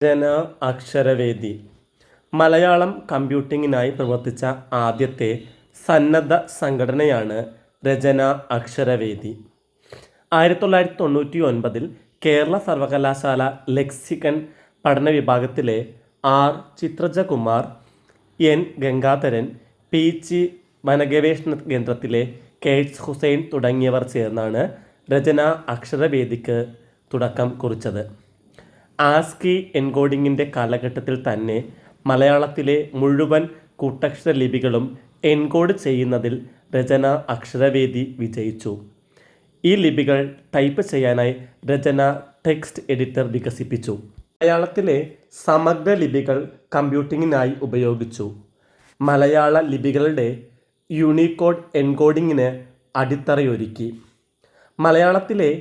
രചന അക്ഷരവേദി മലയാളം കമ്പ്യൂട്ടിങ്ങിനായി പ്രവർത്തിച്ച ആദ്യത്തെ സന്നദ്ധ സംഘടനയാണ് രചന അക്ഷരവേദി. 1999 കേരള സർവകലാശാല ലെക്സിക്കൺ പഠന വിഭാഗത്തിലെ R Chithrajakumar, N Gangadharan, P G വനഗവേഷണ കേന്ദ്രത്തിലെ കെയ്സ് ഹുസൈൻ തുടങ്ങിയവർ ചേർന്നാണ് രചന അക്ഷരവേദിക്ക് തുടക്കം കുറിച്ചത്. ആസ്കി എൻകോഡിങ്ങിൻ്റെ കാലഘട്ടത്തിൽ തന്നെ മലയാളത്തിലെ മുഴുവൻ കൂട്ടക്ഷര ലിപികളും എൻകോഡ് ചെയ്യുന്നതിൽ രചന അക്ഷരവേദി വിജയിച്ചു. ഈ ലിപികൾ ടൈപ്പ് ചെയ്യാനായി രചന ടെക്സ്റ്റ് എഡിറ്റർ വികസിപ്പിച്ചു. മലയാളത്തിലെ സമഗ്ര ലിപികൾ കമ്പ്യൂട്ടിങ്ങിനായി ഉപയോഗിച്ചു. മലയാള ലിപികളുടെ യൂണിക്കോഡ് എൻകോഡിങ്ങിന് അടിത്തറയൊരുക്കി. മലയാളത്തിലെ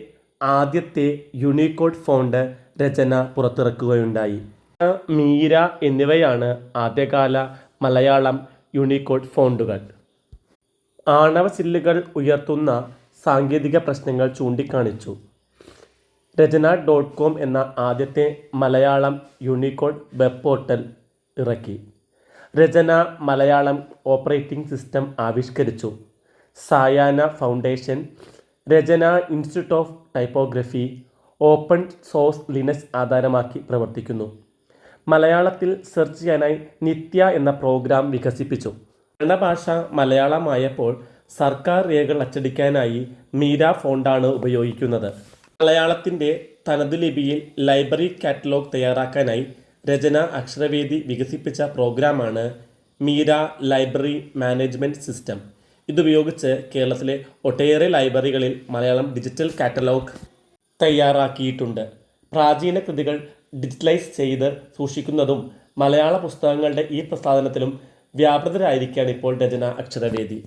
ആദ്യത്തെ യൂണിക്കോഡ് ഫോണ്ട് രചന പുറത്തിറക്കുകയുണ്ടായി. മീര എന്നിവയാണ് ആദ്യകാല മലയാളം യൂണിക്കോഡ് ഫോണ്ടുകൾ. ആണവച്ചില്ലുകൾ ഉയർത്തുന്ന സാങ്കേതിക പ്രശ്നങ്ങൾ ചൂണ്ടിക്കാണിച്ചു. രചന .com എന്ന ആദ്യത്തെ മലയാളം യൂണിക്കോഡ് വെബ് പോർട്ടൽ ഇറക്കി. രചന മലയാളം ഓപ്പറേറ്റിംഗ് സിസ്റ്റം ആവിഷ്കരിച്ചു. സായാഹ്ന foundation, Rachana institute of typography open source Linux ആധാരമാക്കി പ്രവർത്തിക്കുന്നു. മലയാളത്തിൽ സെർച്ച് ചെയ്യാനായി നിത്യ എന്ന പ്രോഗ്രാം വികസിപ്പിച്ചു. ഭരണഭാഷ മലയാളമായപ്പോൾ സർക്കാർ രേഖകൾ അച്ചടിക്കാനായി മീര ഫോണ്ടാണ് ഉപയോഗിക്കുന്നത്. മലയാളത്തിൻ്റെ തനതു ലിപിയിൽ ലൈബ്രറി കാറ്റലോഗ് തയ്യാറാക്കാനായി രചന അക്ഷരവേദി വികസിപ്പിച്ച പ്രോഗ്രാമാണ് മീര ലൈബ്രറി മാനേജ്മെൻറ്റ് സിസ്റ്റം. ഇതുപയോഗിച്ച് കേരളത്തിലെ ഒട്ടേറെ ലൈബ്രറികളിൽ മലയാളം ഡിജിറ്റൽ കാറ്റലോഗ് തയ്യാറാക്കിയിട്ടുണ്ട്. പ്രാചീന കൃതികൾ ഡിജിറ്റലൈസ് ചെയ്ത് സൂക്ഷിക്കുന്നതും മലയാള പുസ്തകങ്ങളുടെ ഈ പ്രസാധനത്തിലും വ്യാപൃതരായിരിക്കുകയാണ് ഇപ്പോൾ രചന അക്ഷരവേദി.